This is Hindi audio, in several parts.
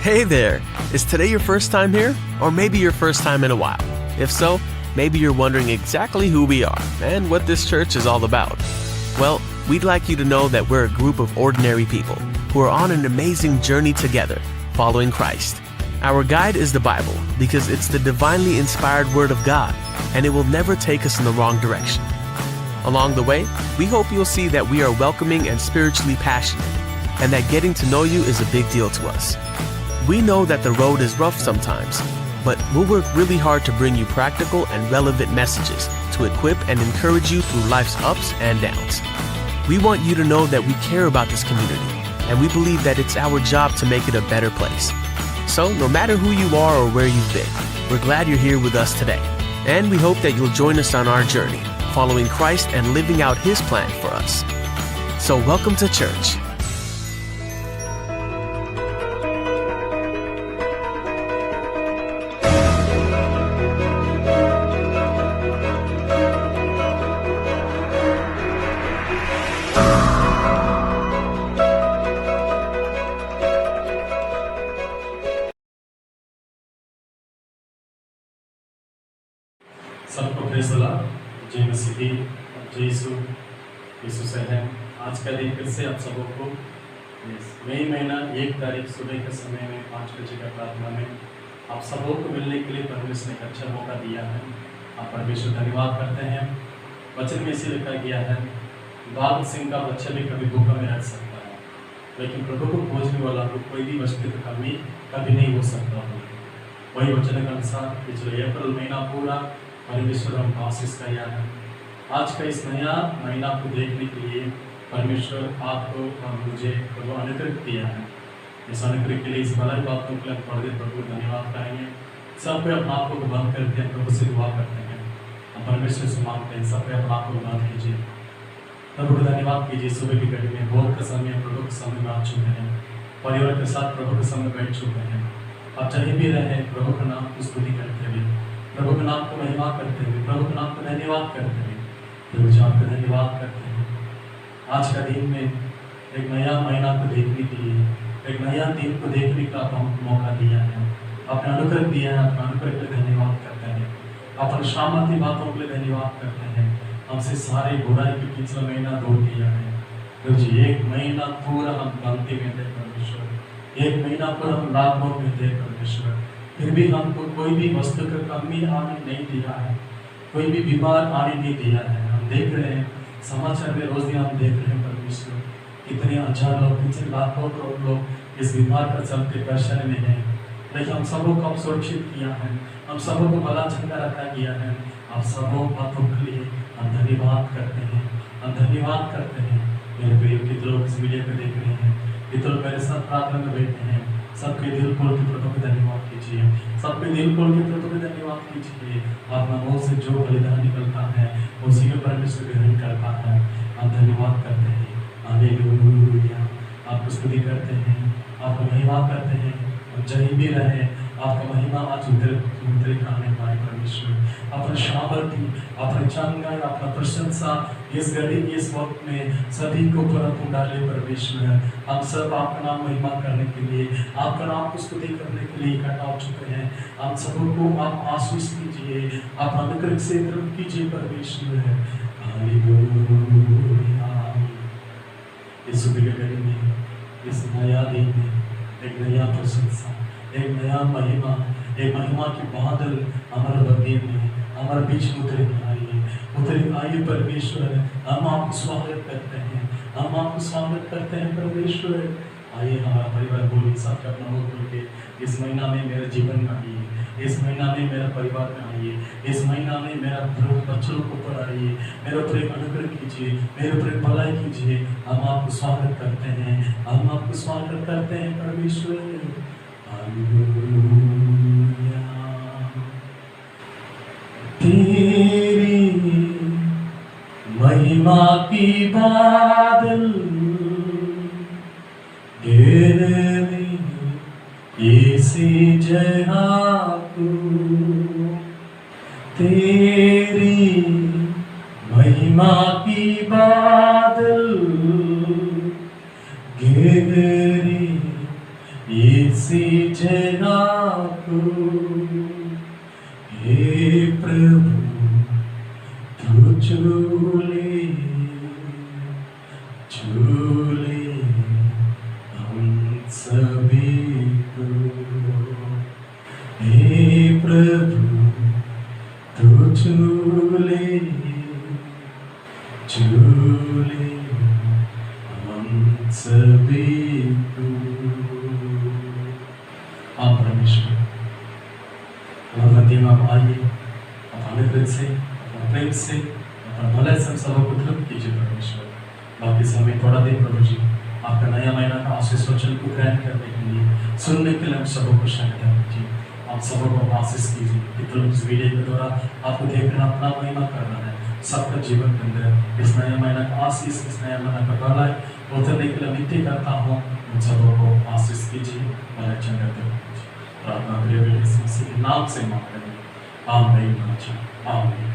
Hey there! Is today your first time here? Or maybe your first time in a while? If so, maybe you're wondering exactly who we are and what this church is all about. Well, we'd like you to know that we're a group of ordinary people who are on an amazing journey together, following Christ. Our guide is the Bible because it's the divinely inspired Word of God, and it will never take us in the wrong direction. Along the way, we hope you'll see that we are welcoming and spiritually passionate, and that getting to know you is a big deal to us. We know that the road is rough sometimes, but we'll work really hard to bring you practical and relevant messages to equip and encourage you through life's ups and downs. We want you to know that we care about this community, and we believe that it's our job to make it a better place. So, no matter who you are or where you've been, we're glad you're here with us today, and we hope that you'll join us on our journey, following Christ and living out His plan for us. So, welcome to church. सबको प्रेज़ द लॉर्ड। जय मसीह की जय यीशु से है। आज का दिन फिर से आप सबों को मई महीना 1 तारीख सुबह के समय में 5 बजे का प्रार्थना में आप सबों को मिलने के लिए परमेश्वर ने एक अच्छा मौका दिया है। आप परमेश्वर धन्यवाद करते हैं। वचन में इसी लिखा गया है, बाल सिंह का बच्चा भी कभी भूखा में रह सकता है, लेकिन प्रभु को खोजने वाला को कोई भी वस्तु की कमी कभी नहीं हो सकता। वही वचन के अनुसार पिछले अप्रैल महीना पूरा परमेश्वर हमको आशीष किया है। आज का इस नया महीना को देखने के लिए परमेश्वर आपको और मुझे प्रभु अनुग्रह दिया है। इस अनुग्रह के लिए, इस भलाई बातों के लिए थोड़ी देर प्रभु धन्यवाद करेंगे। सब पे अपने आप को बंद करते हैं, प्रभु से दुआ करते हैं, हम परमेश्वर से मांगते हैं। सब पे अपने आप को बंद कीजिए, प्रभु को धन्यवाद कीजिए। सुबह की घड़ी में भोर का समय प्रभु के सामने आ चुके हैं, परिवार के साथ प्रभु के सामने बैठ चुके हैं। आप चाहे भी रहे प्रभु का नाम की स्तुति करते हुए, प्रभु के नाम को महिमा करते हुए, प्रभु के नाम को धन्यवाद करते हुए, प्रभु जी आपका धन्यवाद करते हैं। आज का दिन में एक नया महीना को देखने के लिए, एक नया दिन को देखने का आप हमको मौका दिया है, आपने अनुग्रह दिया है। आपका अनुग्रह के लिए धन्यवाद करते हैं, अपने सामर्थ्य बातों के लिए धन्यवाद करते हैं। हमसे सारे बुराई के पिछला महीना दूर किया है प्रभु जी। 1 महीना पूरा हम गलती में थे परमेश्वर, 1 महीना पूरा हम लाभों में थे परमेश्वर, फिर भी हमको कोई भी वस्तु का कमी आने नहीं दिया है, कोई भी बीमार आने नहीं दिया है। हम देख रहे हैं समाचार में रोज हम देख रहे हैं परमेश्वर, कितने हजार लोग, कितने लाखों करोड़ लोग इस बीमार का चलते परेशानी में हैं, लेकिन हम सबों को सुरक्षित किया है, हम सबों को भला चंगा रखा गया है। आप सबों बातों के लिए हम धन्यवाद करते हैं, हम धन्यवाद करते हैं। मेरे प्रिय कितने लोग इस वीडियो को देख रहे हैं, कितने लोग मेरे साथ प्रार्थना में बैठे हैं, सबके दिल खोल के प्रभु को धन्यवाद कीजिए, सबके दिल खोल के प्रभु को धन्यवाद कीजिए। आपका मुंह से जो बलिदान निकलता है उसी को परमेश्वर ग्रहण करता है। हम धन्यवाद करते हैं, हालेलुया। आपको स्तुति करते हैं, आपको महिमा करते हैं। और जहीं भी रहे आपका महिमा आज उधर खाने पाए परमेश्वर। अपना सामर्थ्य, अपना चंगाई, अपना प्रशंसा इस घड़ी इस वक्त में सभी को ऊपर डाले परमेश्वर। हम सब आपका नाम महिमा करने के लिए, आपका नाम को स्तुति करने के लिए इकट्ठा हो चुके हैं। हम सबों को आप आशीष कीजिए, आप अनुग्रह से तरफ कीजिए परमेश्वर। हालेलुया। इस सुबह के घड़ी में, इस नया दिन में एक नया प्रशंसा, एक नया महिमा, एक महिमा की बादल हमारे बदले में, हमारे बीच में उतरे आइए परमेश्वर। हम आपको स्वागत करते हैं, हम आपको स्वागत करते हैं परमेश्वर। आइए हमारा परिवार बोलिए, सबके अपना मुँह खोल के, इस महीना में मेरे जीवन में आइए, इस महीना में मेरा परिवार में आइए, इस महीना में मेरा बच्चों को ऊपर आइए, मेरे ऊपर एक अनुग्रह कीजिए, मेरे ऊपर एक भलाई कीजिए। हम आपको स्वागत करते हैं, हम आपको स्वागत करते हैं परमेश्वर। हालेलुया। तेरी महिमा की बादल घेरे इसी जहाँ को, तेरी महिमा की बादल घेरे इसी दीजिए नाको, हे प्रभु तू चूले चूले हम सभी को, हे प्रभु तू चूले चूले हम सभी को। आप परमेश्वर हमारे मध्य में आप आइए, आप अनुग्रह से, अपना प्रेम से, अपना भले से सबको उत्तम कीजिए परमेश्वर। बाकी समय थोड़ा देर प्रभु जी आपका नया महीना का आशीष वचन को ग्रहण करने के लिए, सुनने के लिए हम सबों को शक्ति दीजिए। आप सबों को आशीष कीजिए कि तुम इस वीडियो के द्वारा आपको देखना, अपना महिमा करना है सबका जीवन के अंदर। इस नया महीना का आशीष, इस नया महीना का भलाई उतरने के लिए विनती करता हूँ, उन सबों को आशीष कीजिए, भला चंगा करते प्रार्थना प्रिय बेटे मसीह के नाम से मांग रहे हैं, आमीन आमीन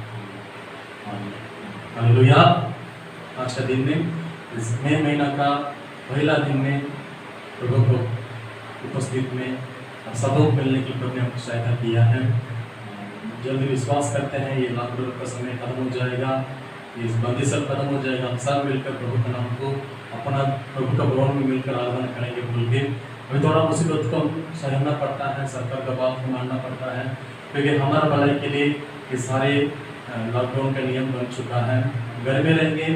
आमीन। हालेलुया। आज का दिन में, इस मई महीना का पहला दिन में प्रभु को उपस्थित में सबों को मिलने के लिए प्रभु ने हमको सहायता किया है। जल्दी विश्वास करते हैं ये लॉकडाउन का समय खत्म हो जाएगा, इस बंदिशत खत्म हो जाएगा। हम सब मिलकर प्रभु का नाम को अपना प्रभु का भवन में मिलकर आराधना करेंगे बोल के। अभी थोड़ा मुसीबत को सहना पड़ता है, सरकार का बात को मानना पड़ता है, क्योंकि हमारा भलाई के लिए ये सारे लॉकडाउन का नियम बन चुका है। घर में रहेंगे,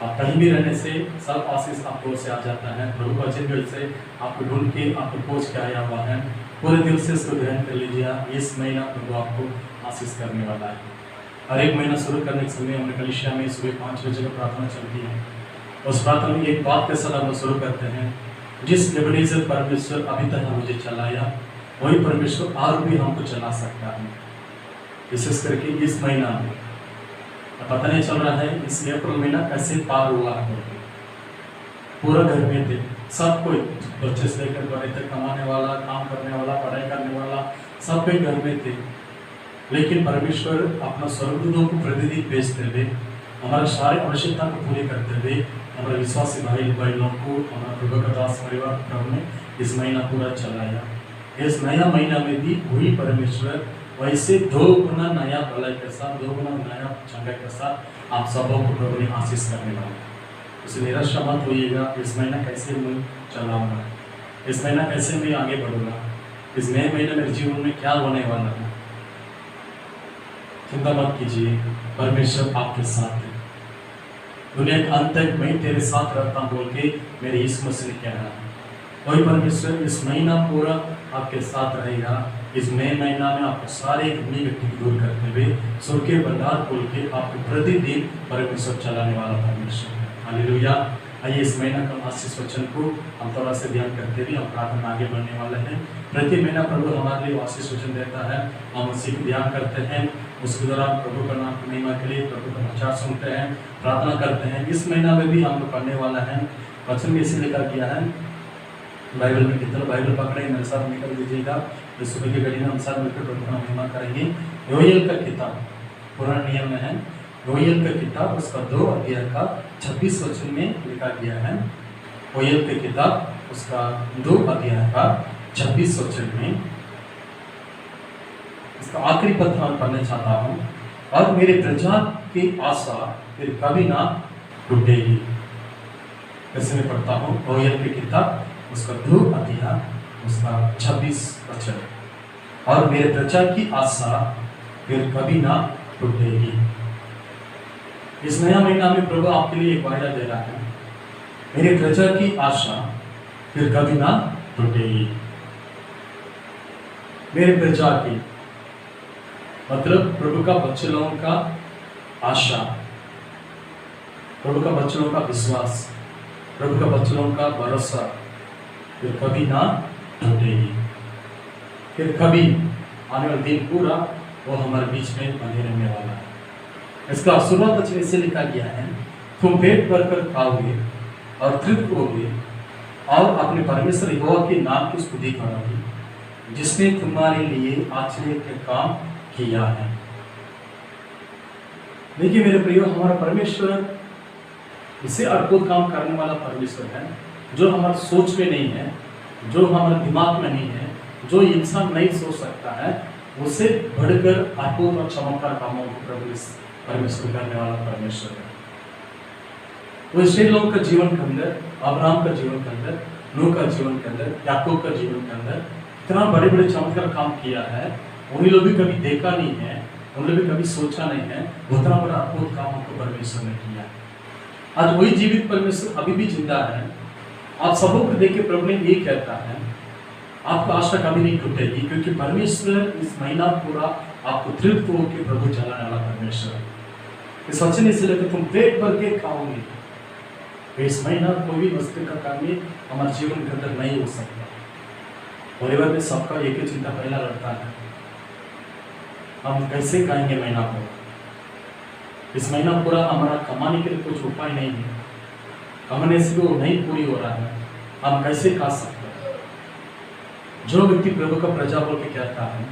आप कहीं भी रहने से सब आशीष आपको से आ जाता है। प्रभु का वचन से आपको ढूंढ के आपको खोज के आया हुआ है। पूरे दिल से इसको ग्रहण कर लीजिए। इस महीना प्रभु आपको आशीष करने वाला है। हर एक महीना शुरू करने के समय हमने कलीसिया में सुबह 5 बजे का प्रार्थना चलती है। उस प्रार्थना में एक बात के साथ हम शुरू करते हैं, जिस एबेनेज़र परमेश्वर अभी तक मुझे चलाया, वही परमेश्वर और भी हमको चला सकता है। विशेष करके इस महीना में पता नहीं चल रहा है इस अप्रैल महीना कैसे पार हुआ है। पूरा घर में थे सब कोई, बच्चे से लेकर बड़े तक, कमाने वाला, काम करने वाला, पढ़ाई करने वाला, सब कोई घर में थे। लेकिन परमेश्वर अपना स्वर्गदूतों को प्रतिदिन भेजते हुए हमारे सारे आवश्यकता को पूरी करते हुए हमारे विश्वासी भाई बहनों को, हमारा प्रभु का दास परिवार प्रभु ने इस महीना पूरा चलाया। इस नया महीना में भी वही परमेश्वर वैसे 2 गुना नया भलाई के साथ, 2 गुना नया चंगा के साथ आप सबों को प्रभु ने आशीष करने वाला है। इसलिए निराश मत होइएगा, इस महीना कैसे मैं चलाऊंगा, इस महीना कैसे मैं आगे बढ़ूंगा, इस नए महीने मेरे जीवन में क्या होने वाला है। चिंता मत कीजिए, परमेश्वर आपके साथ है। दुनिया के अंत तक मैं तेरे साथ रहता हूँ बोल के मेरे यीशु मसीह ने कहा है। वही परमेश्वर इस महीना पूरा आपके साथ रहेगा। इस नए महीना में आपको सारे गंदी व्यक्ति को दूर करते हुए स्वर्गीय भंडार खोल के आपको प्रतिदिन परमेश्वर चलाने वाला परमेश्वर है। हालेलुया। आइए इस महीना का आशीष वचन को हम थोड़ा से ध्यान करते हुए हम प्रार्थना आगे बढ़ने वाले हैं। प्रति महीना प्रभु हमारे लिए आशीष वचन देता है, हम उसी को ध्यान करते हैं। उसके दौरान प्रभु का नाम की महिमा के लिए प्रभु का प्रचार सुनते हैं, प्रार्थना करते हैं। इस महीना में भी हम लोग पढ़ने वाला है। वचन में इसे लिखा गया है, बाइबल में कितना बाइबल पकड़े मेरे साथ निकल दीजिएगा। इस सुबह की घड़ी में हम साथ मिलकर प्रभु का महिमा करेंगे। योएल का किताब पुराने नियम में है, योएल का किताब उसका 2 अध्याय का 26 वचन में लिखा गया है। योएल की किताब उसका 2 अध्याय का 26 वचन में इसका आखिरी पद मैं पढ़ना चाहता हूँ। और मेरे प्रजा की आशा फिर कभी ना टूटेगी। कैसे मैं पढ़ता हूँ, योएल की किताब उसका 2 अध्याय उसका 26 वचन। और मेरे प्रजा की आशा फिर कभी ना टूटेगी। इस नया महीना में प्रभु आपके लिए एक वायदा दे रहा है, मेरे प्रजा की आशा फिर कभी ना टूटेगी। मेरे प्रजा की मतलब प्रभु का बच्चों का आशा, प्रभु का बच्चों का विश्वास, प्रभु का बच्चों का भरोसा फिर कभी ना टूटेगी। फिर कभी आने वाले दिन पूरा वो हमारे बीच में बने रहने वाला है। इसका शुरुआत वचन से लिखा गया है, तुम पेट भरकर खाओगे और तृप्त होगे और अपने परमेश्वर यहोवा के नाम की स्तुति करोगे, जिसने तुम्हारे लिए आश्चर्य के काम किया है। देखिए मेरे प्रियो, हमारा परमेश्वर इसे अद्भुत काम करने वाला परमेश्वर है, जो हमारे सोच में नहीं है, जो हमारे दिमाग में नहीं है, जो इंसान नहीं सोच सकता है, उससे बढ़कर अद्भुत और चमत्कार कामों को परमेश्वर करने वाला परमेश्वर है। वो इसराइल लोगों का जीवन के अंदर, अब्राहम का जीवन के अंदर, नूह का जीवन के अंदर, याकूब का जीवन के अंदर इतना बड़े बड़े चमत्कार काम किया है, उन्हीं लोग भी कभी देखा नहीं है, उन लोग भी कभी सोचा नहीं है, उतना बड़ा अद्भुत काम हमको परमेश्वर ने किया। आज वही जीवित परमेश्वर अभी भी जिंदा है। आप सबों को देख के प्रभु ने ये कहता है, आपका आशा कभी नहीं टूटेगी, क्योंकि परमेश्वर इस महीना पूरा आपको तृप्त होकर प्रभु चलाने वाला परमेश्वर है। इस वचन इसलिए कि तुम पेट भर के खाओगे। इस महीना कोई भी वस्तु का कमी हमारे जीवन के अंदर नहीं हो सकता। परिवार में सबका एक ही चिंता पहला लड़ता है, हम कैसे खाएंगे महीना को। इस महीना पूरा हमारा कमाने के लिए कुछ उपाय नहीं है, कमाने से वो नहीं पूरी हो रहा है, हम कैसे खा सकते हैं। जो व्यक्ति प्रभु का प्रजा बोल के कहता है,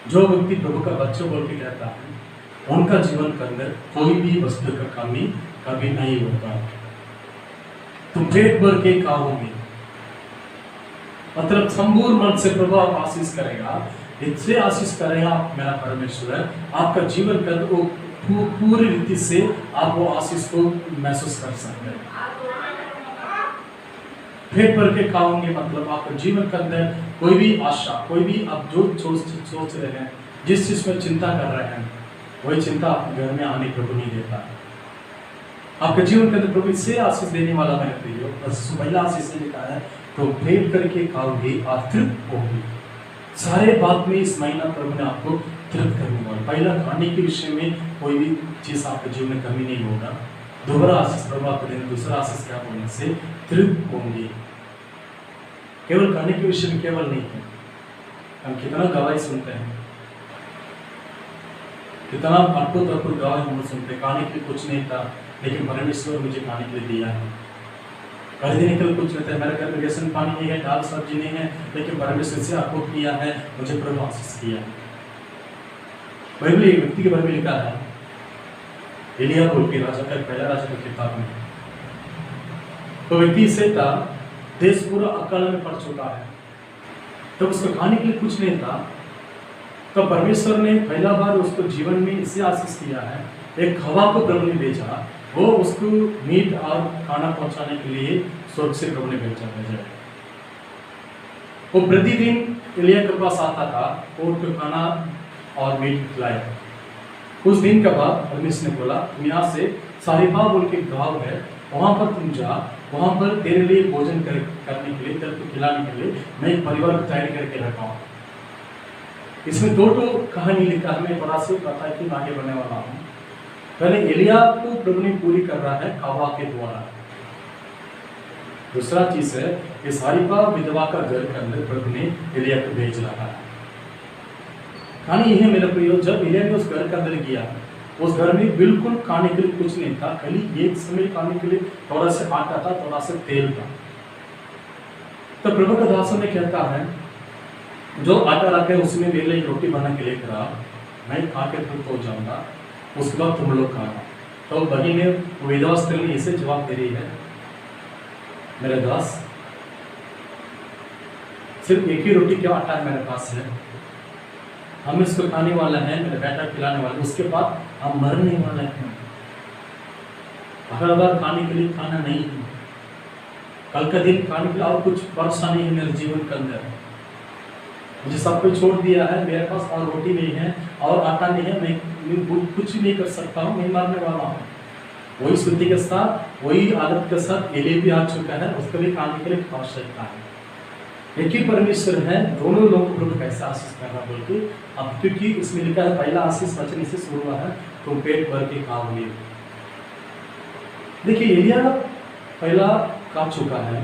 जो व्यक्ति प्रभु का बच्चा बोल के कहता है, उनका जीवन के अंदर कोई भी वस्तु का कमी कभी नहीं होता। तुम पेट भर के खाओगे, मतलब संपूर्ण मन से प्रभु आप आशीष करेगा, इससे आशीष करेगा आप मेरा परमेश्वर। आपका जीवन के अंदर वो पूरी रीति से आप वो आशीष को महसूस कर सकते हैं। पेट भर के खाओगे मतलब आपके जीवन के अंदर कोई भी आशा, कोई भी आप जो सोच रहे हैं, जिस चीज में चिंता कर रहे हैं, वही चिंता आपके घर में आने प्रभु नहीं देता। आपके जीवन के अंदर प्रभु इससे आशीष देने वाला है प्रियो। बस पहला आशीष लिखा है, तो पेट करके खाओगे और तृप्त होगी। सारे बात में इस महीना प्रभु ने आपको तृप्त करने वाला। पहला खाने के विषय में कोई भी चीज आपके जीवन में कमी नहीं होगा। दोबारा आशीष प्रभु आपको देने, दूसरा आशीष क्या बोलने से तृप्त होंगे। केवल खाने के विषय में केवल नहीं है, हम कितना गवाही सुनते हैं, कितना अद्भुत अद्भुत गवाही हम सुनते हैं। खाने के लिए कुछ नहीं था, लेकिन परमेश्वर मुझे खाने के लिए दिया है। खरीदने के लिए कुछ नहीं था, मेरे घर में राशन पानी नहीं है, दाल सब्जी नहीं है, लेकिन परमेश्वर से आपको किया है, मुझे प्रभु आशीष किया है। बाइबल एक व्यक्ति के बारे में लिखा है, एलिया बोल के राजा का, पहला राजा की किताब में। तो व्यक्ति से था, देश पूरा अकाल में पड़ चुका है, तब उसको खाने के लिए कुछ नहीं था। तो परमेश्वर ने पहला बार उसको जीवन में इससे आशीष किया है, एक हवा को प्रभु ने भेजा, वो उसको मीट और खाना पहुंचाने के लिए स्वर्ग से प्रभु ने भेजा। वो प्रतिदिन एलिया के पास आता था, वो उसको खाना और मीट खिलाया। कुछ दिन के बाद परमेश्वर ने बोला, तुम यहाँ से सारिफा बोल के गाँव है, वहाँ पर तुम जा, वहाँ पर तेरे लिए भोजन करने के लिए, तेरे को खिलाने के लिए मैं एक परिवार को तैयारी करके रखा हूँ। इसमें दो कहानी लिखा है, मैं बड़ा से पता है कि आगे बढ़ने वाला हूँ। पहले एलिया को प्रभु ने पूरी कर रहा है हवा के द्वारा। दूसरा चीज है कि सारिफा विधवा का घर के अंदर प्रभु ने एलिया को भेज रहा है। कहानी यह है मेरे प्रियो, जब एलिया ने उस घर के अंदर गया, उस घर में बिल्कुल खाने के लिए कुछ नहीं था, खाली एक समय खाने के लिए थोड़ा सा आटा था, थोड़ा सा तेल था। तो प्रभु का दास ने कहता है, जो आटा रखे उसमें मेरे लिए रोटी बना के लेकर आ, मैं खा के तृप्त हो जाऊंगा, उसके बाद तुम लोग खाना। तो बनी ने विधवा स्त्री ने इसे जवाब दे रही है, मेरे दास सिर्फ एक ही रोटी क्या आटा मेरे पास है, हम इसको खाने वाला है, मेरा बेटा खिलाने वाला, उसके बाद हम मरने वाले हैं। अगला बार खाने के लिए खाना नहीं है, कल का दिन खाने के लिए और कुछ परेशानी है मेरे जीवन के अंदर, मुझे सब कुछ छोड़ दिया है, मेरे पास और रोटी नहीं है और आटा नहीं है, मैं कुछ नहीं कर सकता हूँ, मैं मरने वाला हूँ। वही स्थिति के साथ, वही आदत के साथ एलिया भी आ चुका है, उसको भी खाने के लिए आवश्यकता है। एक ही परमेश्वर है, दोनों लोगों को प्रभु कैसे आशीष करना बोल के, अब क्योंकि इसमें लिखा है पहला आशीष वचन से शुरू हुआ है, तुम पेट भर के खाओगे। देखिए एलिया पहला खा चुका है,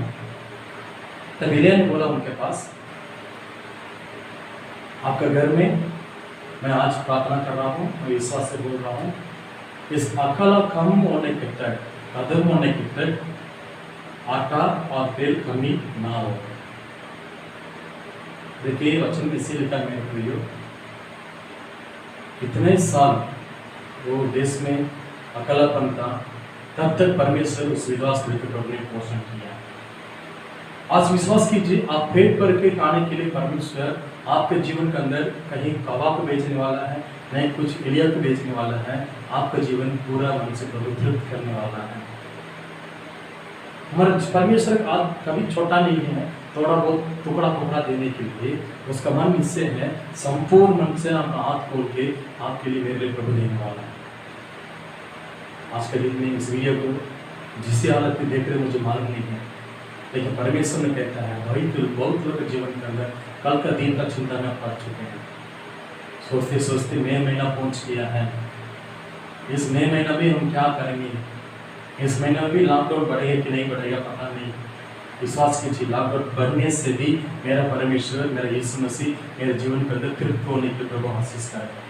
तब एलिया ने बोला उनके पास, आपका घर में मैं आज प्रार्थना कर रहा हूँ, मैं विश्वास से बोल रहा हूँ, इस अकाल कम होने के तक, खत्म होने के तक आटा और तेल कमी ना हो। देखिए वचन इसी लिखा मेरे प्रियो, कितने साल वो देश में अकेलापन था, तब तक परमेश्वर उस विधवा स्त्री को प्रभु ने पोषण किया। आज विश्वास कीजिए, आप पेट भर के खाने के लिए परमेश्वर आपके जीवन के अंदर कहीं कवा को बेचने वाला है, नहीं कुछ एलिया को बेचने वाला है। आपका जीवन पूरा मन से प्रभु तृप्त करने वाला है। हमारा परमेश्वर आज कभी छोटा नहीं है थोड़ा बहुत टुकड़ा टुकड़ा देने के लिए। उसका मन इससे है संपूर्ण मन से अपना हाथ खोल के आपके लिए मेरे लिए प्रभु देने वाला है। आज के दिन में इस वीडियो को जिस हालत में देख रहे मुझे मालूम नहीं है, लेकिन परमेश्वर ने कहता है भाई तुम बहुत लोग के जीवन के अंदर कल का दिन का चिंता में पड़ चुके हैं। सोचते सोचते मई महीना पहुंच गया है। इस मई महीना में हम क्या करेंगे, इस महीने में भी लॉकडाउन बढ़ेगा कि नहीं बढ़ेगा पता नहीं। विश्वास कीजिए, लॉकडाउन बढ़ने से भी मेरा परमेश्वर, मेरा यीशु मसीह मेरे जीवन के अंदर तृप्त होने के प्रभु आशीष करेगा।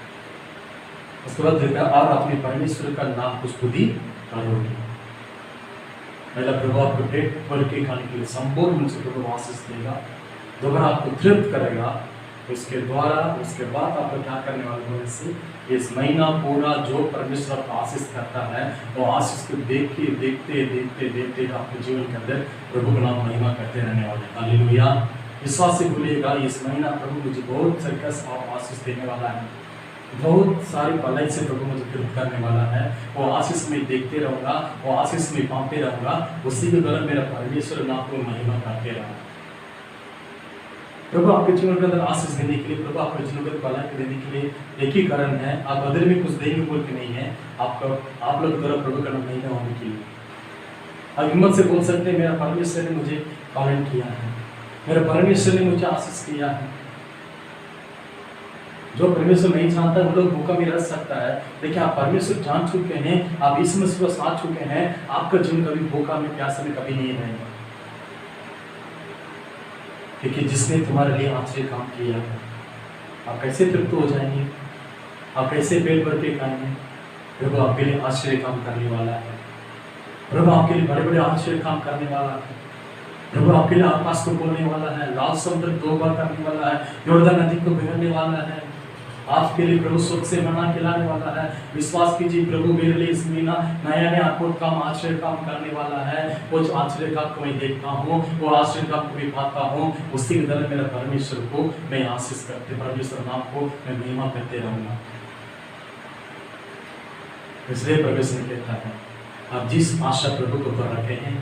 उसके बाद देखा आप अपने परमेश्वर का नाम को स्तुति करोगे। पहला प्रभु आपको पेट भर के खाने के लिए संपूर्ण रूप से प्रभु आशीष देगा, दोबारा आपको तृप्त करेगा। उसके द्वारा उसके बाद आपको क्या करने वाले हो, इससे इस महीना पूरा जो परमेश्वर आपको आशीष करता है वो आशीष को देखते देखते देखते देखते आपके जीवन के अंदर प्रभु का नाम महिमा करते रहने वाले। हालेलुया। विश्वास से बोलिएगा इस महीना प्रभु मुझे बहुत सर्कस आप आशीष देने वाला है, बहुत सारी भलाई से प्रभु मुझे तृप्त करने वाला है। वो आशीष में देखते रहूँगा, वो आशीष में पाते रहूँगा, उसी के द्वारा मेरा परमेश्वर नाम को महिमा करते रहूँगा। प्रभु आपके जीवन के अंदर आशीष देने के लिए, प्रभु आपके जीवन के अंदर भलाई देने के लिए एक ही कारण है, आप बदले में कुछ देंगे बोल के नहीं है, आप लोग द्वारा प्रभु का नाम महिमा होने के लिए। आप हिम्मत से बोल सकते हैं मेरा परमेश्वर ने मुझे पालन किया है, मेरा परमेश्वर ने मुझे आशीष किया है। जो परमेश्वर नहीं जानता वो लोग भूखा भी रह सकता है, लेकिन आप परमेश्वर जान चुके हैं, आप इस मसीह को साथ चुके हैं, आपका जीवन कभी भूखा में प्यास में कभी नहीं रहेगा। क्योंकि जिसने तुम्हारे लिए आश्चर्य काम किया है, आप कैसे तृप्त हो जाएंगे, आप कैसे पेट भर के खाएंगे। प्रभु आपके लिए आश्चर्य काम करने वाला है, प्रभु आपके लिए बड़े बड़े आश्चर्य काम करने वाला है। प्रभु आपके लिए आकाश को बोलने वाला है, लाल समुद्र 2 बार करने वाला है, यॉर्दन नदी को बहने वाला है, आपके लिए प्रभु सुख से मना खिलाने वाला है। विश्वास कीजिए, प्रभु मेरे लिए इस महीना नया नया अद्भुत काम आश्चर्य काम करने वाला है। वो जो आश्चर्य काम को मैं देखता हूँ, वो आश्चर्य काम को भी पाता हूँ, उसी के द्वारा मेरा परमेश्वर को मैं आशीष करते, परमेश्वर नाम को मैं महिमा करते रहूँगा। इसलिए परमेश्वर कहता है आप जिस आशा प्रभु के ऊपर रखे हैं,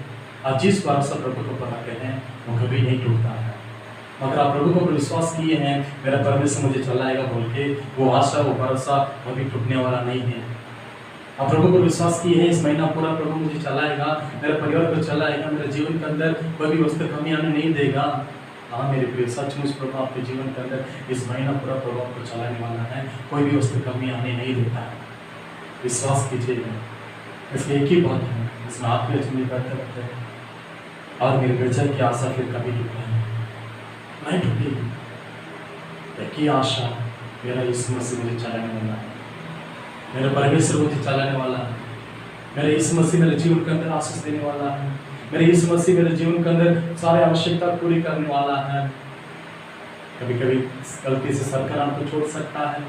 आप जिस भरोसा प्रभु के ऊपर रखे हैं, वो कभी नहीं टूटता है। अगर आप प्रभु को विश्वास किए हैं मेरा परमेश्वर मुझे चलाएगा बोल के, वो आशा वो भरोसा कभी टूटने वाला नहीं है। आप प्रभु को विश्वास किए हैं इस महीना पूरा प्रभु मुझे चलाएगा, मेरे परिवार को चलाएगा, मेरे जीवन के अंदर कोई भी वस्तु कमी आने नहीं देगा। हाँ मेरे प्रिय, सचमुच प्रभु आपके जीवन के अंदर इस महीना पूरा प्रभु आपको चलाने वाला है, कोई भी वस्तु कमी आने नहीं देता है। विश्वास कीजिएगा। इसलिए एक ही बात है, इसमें आपके अचूक करते रहते हैं और मेरे बेचैन की आशा फिर कभी टूटे नहीं टूटेगी। एक ही आशा, मेरा यीशु मसीह मुझे चलाने वाला है, मेरा परमेश्वर मुझे चलाने वाला है, मेरे यीशु मसीह मेरे जीवन के अंदर आशीष देने वाला है, मेरे यीशु मसीह मेरे जीवन के अंदर सारे आवश्यकता पूरी करने वाला है। कभी कभी गलती से सरकार हमको छोड़ सकता है,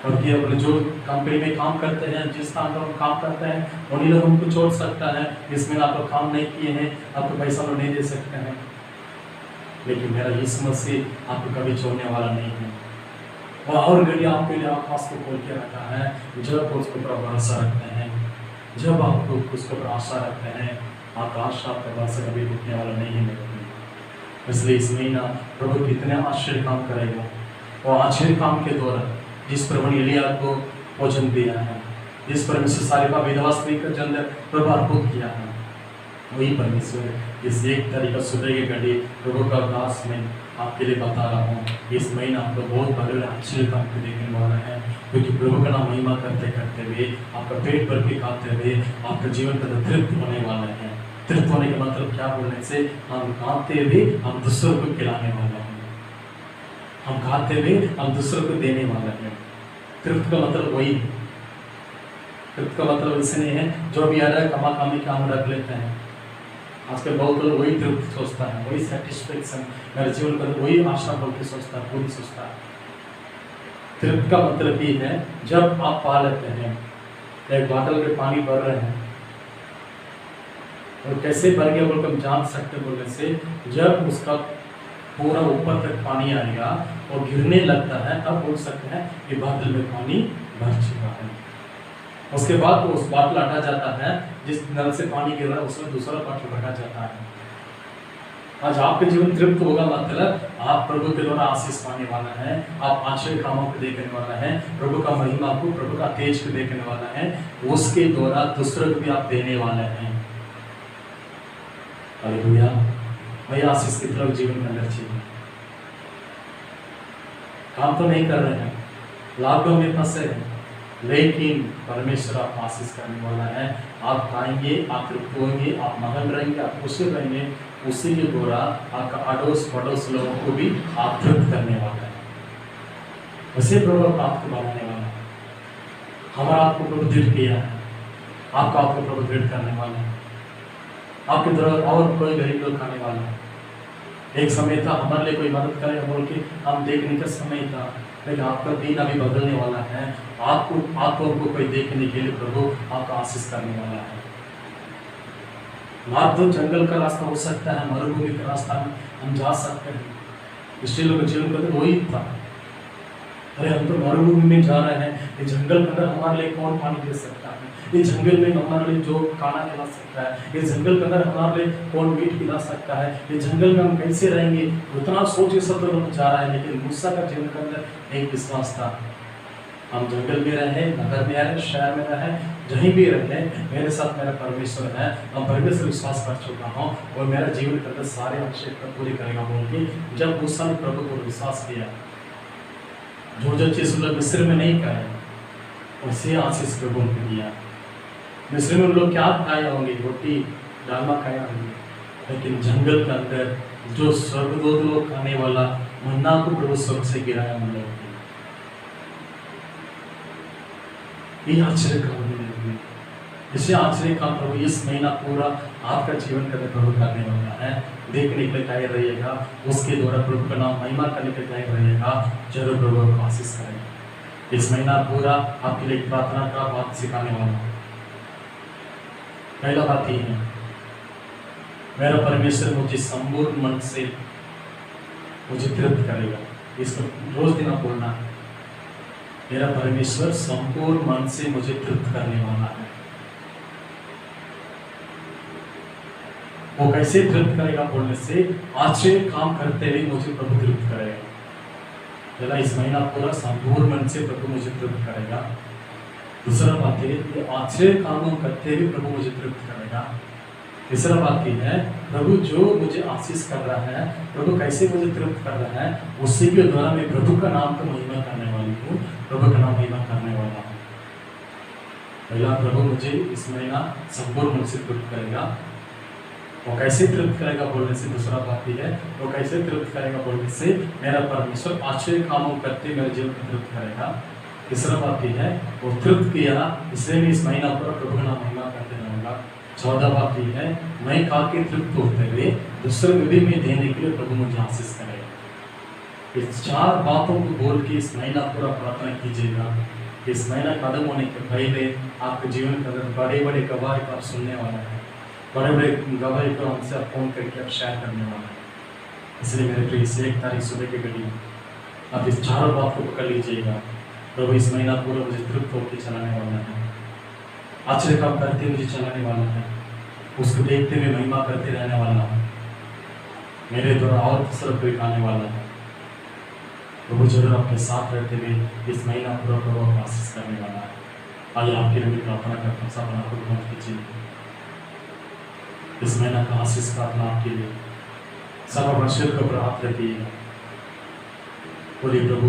और ये अपने जो कंपनी में काम करते हैं, जिस काम पर हम काम करते हैं, उन्हीं लोग हमको छोड़ सकता है, जिसमें आप लोग काम नहीं किए हैं, आपको पैसा लोग नहीं दे सकते हैं। लेकिन मेरा यीशु मसीह आपको कभी छोड़ने वाला नहीं है। वह और घड़ी आपके लिए आकाश को खोल के रखा है, जब आप उसके ऊपर भरोसा रखते हैं, जब आप उसके ऊपर आशा रखते हैं, आकाश आपका भरोसा कभी टूटने वाला नहीं है मेरे। इसलिए इस महीना प्रभु कितने आश्चर्य काम करेगा। वो आश्चर्य काम के द्वारा जिस प्रभु ने एलिया को भोजन दिया है, जिस परमेश्वर सारिका विधवा स्त्री का जन्म प्रभु अद्भुत किया है, वही परमेश्वर इस एक तरीका सुबह के घड़ी प्रभु का दास में आपके लिए बता रहा हूँ। इस महीना आपको बहुत बड़े आश्चर्य काम को देखने वाला है, क्योंकि प्रभु का नाम महिमा करते करते हुए, आपका पेट भर के खाते हुए आपका जीवन का तृप्त होने वाला है। तृप्त होने का मतलब क्या बोलने से, हम खाते हुए हम दूसरों को खिलाने वाला है, हम खाते हुए हम दूसरों को देने वाला है। तृप्त का मतलब वही है। तृप्त का मतलब ऐसे नहीं है जो भी आ रहा है कमा कामी का हम रख लेते हैं। आजकल बहुत लोग वही तृप्त सोचता है, वही सेटिस्फेक्शन, मेरे जीवन का वही आशा बोल के सोचता है, पूरी सोचता है। तृप्त का मतलब ये है जब आप पा लेते हैं, एक बोतल में पानी भर रहे हैं, और कैसे भर गया बोलकर हम जान सकते बोलने से, जब उसका पूरा ऊपर तक पानी आएगा और गिरने लगता है, तब बोल सकते हैं कि बादल में पानी भर चुका है। उसके बाद तो उस बाटला हटा जाता है, जिस नल से पानी गिर रहा है उसमें दूसरा बाटला रखा जाता है। आज आपके जीवन तृप्त होगा, मतलब आप प्रभु के द्वारा आशीष पाने वाला है, आप आश्चर्य कामों को देखने वाला है, प्रभु का महिमा को, प्रभु का तेज को देखने वाला है, उसके द्वारा दूसरों को भी आप देने वाले हैं। हालेलुया। वही आशीष की तरफ जीवन में अंदर चाहिए। काम तो नहीं कर रहे हैं, लॉकडाउन में फंसे हैं, लेकिन परमेश्वर आप आशीष करने वाला है। आप खाएंगे, आप तृप्त होंगे, आप मगन रहेंगे, आप खुश रहेंगे, उसी के द्वारा आपका अड़ोस पड़ोस लोगों को भी आप तृप्त करने वाला है। वैसे प्रभु आपको बनाने वाला है। हमारा आपको प्रभु दृढ़ किया है, आपका आपको प्रभु दृढ़ करने वाला है। आपके द्वारा और कोई गरीब लोग खाने वाला है। एक समय था हमारे लिए कोई मदद करे बोल के हम देखने का समय था, लेकिन आपका दिन अभी बदलने वाला है। आपको कोई देखने के लिए प्रभु आपका आशीष करने वाला है। मार्ग तो जंगल का रास्ता हो सकता है, मरुभूमि का रास्ता हम जा सकते हैं। इसलिए लोग जीवन का वही था, अरे हम तो मरुभूमि में जा रहे हैं, ये जंगल के अंदर हमारे लिए कौन पानी दे सकता है, ये जंगल में हमारे लिए जो खाना खिला सकता है, ये जंगल के अंदर हमारे लिए कौन मीट खिला सकता है, ये जंगल में हम कैसे रहेंगे, उतना सोच के सब लोग जा रहा है। लेकिन मूसा का जीवन के अंदर एक विश्वास था, हम जंगल में रहे, नगर में रहे, शहर में रहे, जहीं भी रहे, मेरे साथ मेरा परमेश्वर है। हम परमेश्वर विश्वास कर चुका हूँ और मेरा जीवन के अंदर सारे आवश्यकता पूरी करेगा बोल के जब मूसा ने प्रभु को विश्वास किया, जो चीज़ लोग मिस्र में नहीं खाए उसे आशीष प्रभु ने दिया। मिस्र में लोग क्या खाए होंगे, रोटी डालमा खाया होंगे, लेकिन जंगल के अंदर जो स्वर्गदूत लोग खाने वाला मन्ना को प्रभु स्वर्ग से गिराया उन लोगों को। ये आश्चर्य काम हुए, इसे आश्चर्य काम प्रभु इस महीना पूरा आपका जीवन का प्रभु करने वाला है। देखने के लिए तैयार रहिएगा, उसके द्वारा प्रभु का नाम महिमा करने के लिए तैयार रहिएगा, जरूर प्रभु को आशीष करेगा। इस महीना पूरा आपके लिए प्रार्थना का बात सिखाने वाला हूँ। पहला बात ये है, मेरा परमेश्वर मुझे संपूर्ण मन से मुझे तृप्त करेगा। इसको रोज दिन आप बोलना है, मेरा परमेश्वर संपूर्ण मन से मुझे तृप्त करने वाला है। वो कैसे तृप्त करेगा बोलने से, आश्चर्य काम करते हुए मुझे प्रभु तृप्त करेगा। जरा इस महीना पूरा संपूर्ण मन से प्रभु मुझे तृप्त करेगा। दूसरा बात है, ये आश्चर्य कामों करते हुए प्रभु मुझे तृप्त करेगा। तीसरा बात यह है, प्रभु जो मुझे आशीष कर रहा है, प्रभु कैसे मुझे तृप्त कर रहा है, उसी के द्वारा मैं प्रभु का नाम को महिमा करने वाली हूँ, प्रभु का नाम महिमा करने वाला हूँ। पहला, प्रभु मुझे इस महीना संपूर्ण मन से तृप्त करेगा। वो कैसे तृप्त करेगा बोलने से दूसरा बात ही है, वो कैसे तृप्त करेगा बोलने से मेरा परमेश्वर आश्चर्य कामों करते मेरे जीवन को तृप्त करेगा। तीसरा बात यह है, वो तृप्त किया इसलिए मैं इस महीना पर प्रभु का नाम महिमा करते रहूँगा। चौथा बात यह है, मैं खा के तृप्त होते हुए दूसरे को भी मैं देने के लिए प्रभु मुझे आशीष करेगा। इस चार बातों को बोल के इस महीना पूरा प्रार्थना कीजिएगा। इस महीना खत्म होने के पहले आपके जीवन के अंदर बड़े बड़े गवाह को आप सुनने वाला है, बड़े बड़े गवाही को हमसे आप फोन करके आप शेयर करने वाला है। इसलिए मेरे प्रिय से 1 तारीख सुबह के घड़ी आप इस चारों बात को पकड़ लीजिएगा। प्रभु इस महीना पूरा मुझे तृप्त होकर चलाने वाला है, आश्चर्य काम करते मुझे चलाने वाला है, उसको देखते हुए महिमा करते रहने वाला है, मेरे द्वारा और दूसरा कोई आने वाला है। प्रभु जरूर आपके साथ रहते हुए इस महीना पूरा प्रभु को आशीष करने वाला है। आइए आपके लिए प्रार्थना करता हूँ, सब आपको ग्रहण कीजिए। इस महीना का आशीष प्रार्थना आपके लिए सब अपना सिर को हाथ रखिएगा। बोलिए, प्रभु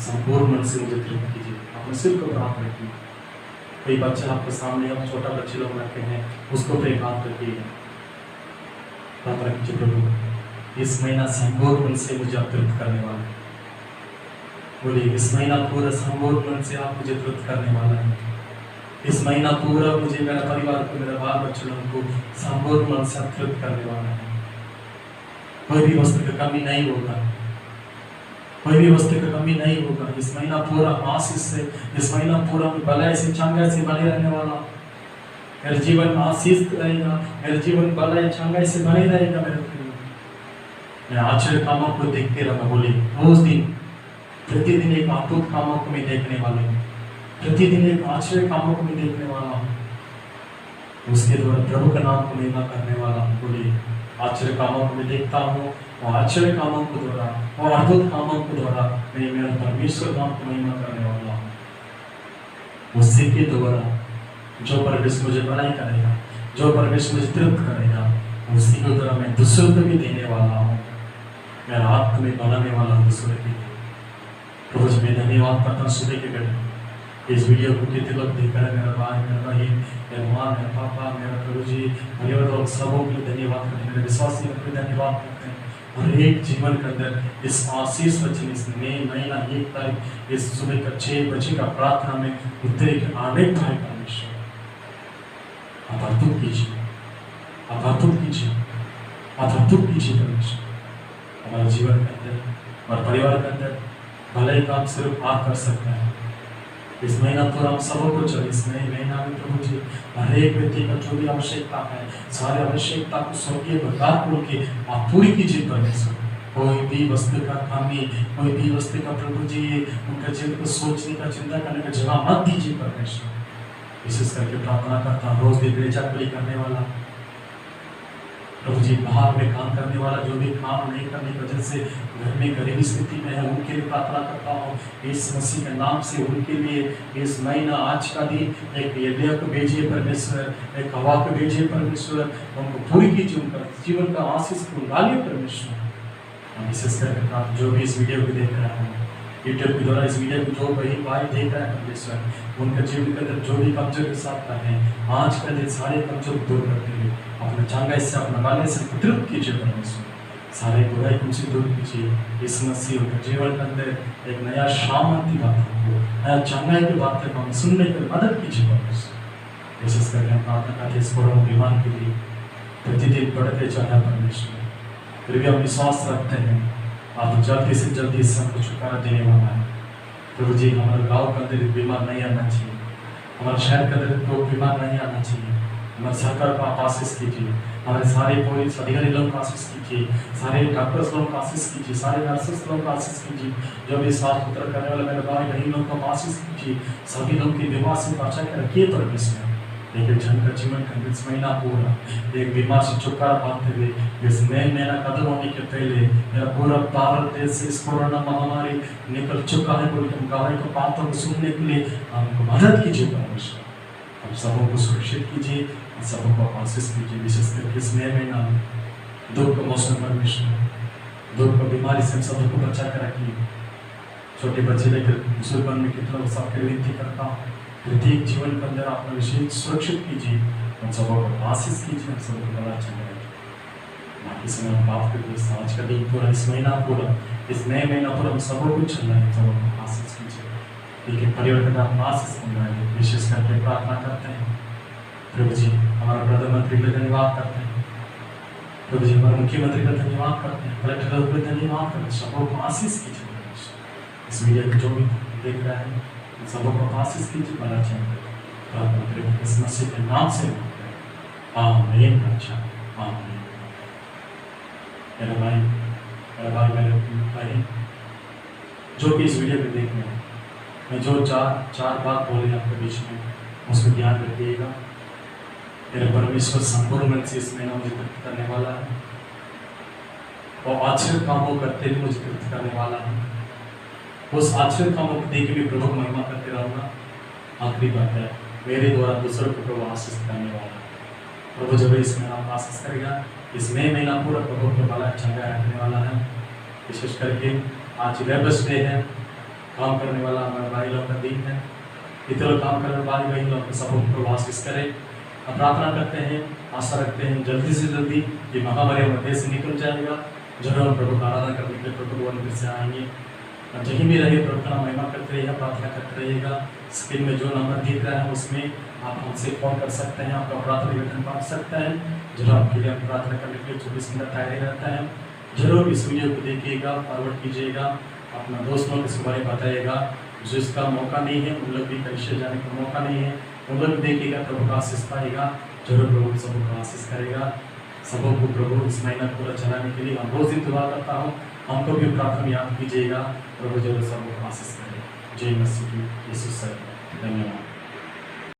संपूर्ण मन से मुझे तृप्त कीजिए। अपने सिर को हाथ रखिए। कोई बच्चा आपके सामने, आप छोटा बच्चे लोग रखे हैं, उसको पे हाथ रखिएगा, प्रार्थना कीजिए। प्रभु इस महीना संपूर्ण मन से मुझे आप तृप्त करने वाला है। बोलिए, इस महीना पूरा संपूर्ण मन से आप मुझे तृप्त करने वाला है। इस महीना पूरा मुझे, मेरा परिवार को, मेरे बाल बच्चों को संपूर्ण मन से तृप्त करने वाला है। कोई भी वस्तु की कमी नहीं होगा, कोई भी वस्तु की कमी नहीं होगा। इस महीना पूरा आशीष से, इस महीना पूरा भलाई से, चंगा से बने रहने वाला। मेरा जीवन आशीष रहेगा, मेरा जीवन भलाई चंगाई से बने रहेगा। मेरे प्रिय, मैं आश्चर्य कामों को देखते रहूंगा। बोले रोज दिन प्रतिदिन एक अद्भुत कामों को मैं देखने वाला हूँ, प्रतिदिन एक आश्चर्य कामों को मैं देखने वाला हूँ। उसके द्वारा प्रभु का नाम को महिमा करने वाला हूँ। बोले आश्चर्य कामों को मैं देखता हूँ और आश्चर्य कामों को द्वारा और अद्भुत कामों को द्वारा मैं मेरा परमेश्वर नाम को महिमा करने वाला हूँ। उसी के द्वारा जो परमेश्वर मुझे भलाई करेगा, जो परमेश्वर मुझे तृप्त करेगा, उसी के द्वारा मैं दूसरों को भी देने वाला हूँ। मेरा हाथ में बनाने वाला हूँ दूसरों के लिए। प्रभु जी मैं धन्यवाद करता हूँ सुबह के घड़ी इस वीडियो को कितने लोग देख रहे हैं। मेरा भाई, मेरा बहन, मेरा माँ, मेरा पापा, मेरा प्रभु जी धन्यवाद और सबों के लिए धन्यवाद करते हैं। मेरे विश्वासी लोग को धन्यवाद करते हैं। और एक जीवन के अंदर इस आशीष वचन इस महीना 1 तारीख इस सुबह का 6 बजे का प्रार्थना में उतरे के आने पाए परमेश्वर आप अद्भुत कीजिए, आप अद्भुत कीजिए, आप अद्भुत कीजिए परमेश्वर। हमारे जीवन के अंदर, हमारे परिवार के अंदर भले काम सिर्फ आप कर सकते हैं। इस महीना तो हम सबों को चले, इस महीना में प्रभु जी हर एक व्यक्ति का जो भी आवश्यकता है, सारे आवश्यकता को स्वर्गीय भंडार खोल के आप पूरी कीजिए परमेश्वर। कोई भी वस्तु का कमी, कोई भी वस्तु का प्रभु जी उनका जीवन को सोचने का, चिंता करने का जगह मत दीजिए परमेश्वर। विशेष करके प्रार्थना करता हूँ रोज दिन बेचाकुली करने वाला प्रभु जी, बाहर में काम करने वाला, जो भी काम नहीं करने की वजह से घर में गरीबी स्थिति में है, उनके लिए प्रार्थना करता हूँ इस मसीह के नाम से। उनके लिए इस महीना आज का दिन एक एलिया को भेजिए परमेश्वर, एक हवा को भेजिए परमेश्वर, उनको पूरी कीजिए, उनका जीवन का आशीष को डालिए परमेश्वर। हम विशेष करके जो भी इस वीडियो को देख रहे हैं, यूट्यूब के द्वारा इस वीडियो को जो बहन भाई देख रहे हैं परमेश्वर, उनका जीवन के अंदर जो भी कमजोर के साथ रहे, आज का दिन सारे कमजोर दूर करते हुए अपने चंगाई से, अपने वाले से तृप्त कीजिए परमेश्वर। सारे बुराई को से दूर कीजिए। इस मसीह के जीवन के अंदर एक नया शांति बातों को, नया चंगाई की बातें को सुनने की मदद कीजिए परमेश्वर। विशेष करके हम प्रार्थना करते इस कोरोना बीमार के लिए प्रतिदिन बढ़ते जा रहा परमेश्वर, फिर भी हम विश्वास रखते हैं आप जल्दी से जल्दी इस सबको छुटकारा देने वाला है। प्रभु जी हमारे गाँव के अंदर बीमार नहीं आना चाहिए, हमारे शहर के अंदर लोग बीमार नहीं आना चाहिए। हमारे सरकार को आप आशीष कीजिए, हमारे सारे पुलिस अधिकारी लोग को आशीष कीजिए, सारे डॉक्टर्स लोग को आशीष कीजिए, सारे नर्सेस लोग को आशीष कीजिए, जो भी साफ सुथरा करने वाले मेरे भाई बहन लोग को आशीष कीजिए। सभी लोग की बीमार से बचा के रखिए परमेश्वर। लेकिन जन का जीवन का इस महीना पूरा एक बीमार से छुटकारा पाते हुए इस नए महीना खत्म होने के पहले मेरा पूरा भारत देश से इस कोरोना महामारी निकल चुका है बोल के गवाही को बातों को सुनने के लिए हमको मदद कीजिए परमेश्वर। हम सबों को सुरक्षित कीजिए, सबों को आशीष कीजिए। विशेष करके इस नए महीना में दुख का मौसम परमेश्वर, दुख का बीमारी से हम सबों को बचा कर रखिए। छोटे बच्चे लेकर बुजुर्ग में कितना सबके विनती करता हूँ, प्रत्येक जीवन के अंदर अपना विशेष सुरक्षित कीजिए, हम सबों को आशीष कीजिए, हम सबों को बड़ा अच्छा करें। बाकी समय हम बात करते आज का दिन पूरा, इस महीना पूरा, इस नए महीना पूरा हम सबों को चलना है, सबों को आशीष कीजिए। लेकिन परिवर्तन आप आशीष बनाए विशेष करके प्रार्थना करते हैं। प्रभु जी हमारा प्रधानमंत्री का धन्यवाद करते हैं, प्रभु जी हमारे मुख्यमंत्री का धन्यवाद करते हैं, कलेक्टर का धन्यवाद करते हैं। सबों को आशीष कीजिए। इस वीडियो को जो भी देख रहे हैं सबों को आशीष कीजिए, बड़ा चाहिए प्रार्थना करें इस मसीह के नाम से। आमीन। अच्छा आमीन। मेरे भाई मेरे भाई जो भी इस वीडियो को देख रहे हैं, मैं जो चार बात बोले आपके बीच में उसको ध्यान रखिएगा। मेरे परमेश्वर संपूर्ण मन से इस महीना मुझे तृप्त करने वाला है और आश्चर्य कामों करते हुए मुझे तृप्त करने वाला है। उस आश्चर्य कामों को देख के भी प्रभु को महिमा करते रहूँगा। आखिरी बात है, मेरे द्वारा दूसरों को प्रभु आशीष करने वाला है। प्रभु जब इस महीना को आशीष करेगा, इस महीना पूरा प्रभु के भला चंगा रखने वाला है। विशेष करके आज लेबर्स डे है, काम करने वाला हमारे भाई लोग का दिन है। इतने लोग काम करने वाले भाई लोग सबको प्रभु आशीष करें। हम प्रार्थना करते हैं, आशा रखते हैं जल्दी से जल्दी ये महामारी हमारे देश से निकल जाएगा। जरूर हम प्रभु का आराधना करने के लिए प्रभु भवन फिर से आएंगे। जहीं भी रहिए प्रभु का महिमा करते रहिएगा, प्रार्थना करते रहिएगा। स्क्रीन में जो नंबर दिख रहा है उसमें आप हमसे फोन कर सकते हैं, आपका प्रार्थना निवेदन मांग सकते हैं। जरूर आपके लिए हम प्रार्थना करने के लिए 24 मिनट तैयार रहता है। जरूर इस वीडियो को देखिएगा, फॉरवर्ड कीजिएगा, अपना दोस्तों के बारे में बताइएगा। जिसका मौका नहीं है उन लोग भी कहीं जाने का मौका नहीं है, उन लोग देखिएगा, प्रभु का आशीष पाएगा, जरूर प्रभु सबको आशीष करेगा। सबको प्रभु इस महीना पूरा चलाने के लिए हम रोज दिन दुआ करता हूँ, हमको भी प्रार्थना याद कीजिएगा, प्रभु जरूर सबको आशीष करेगा। जय मसीह की, यीशु सर, धन्यवाद।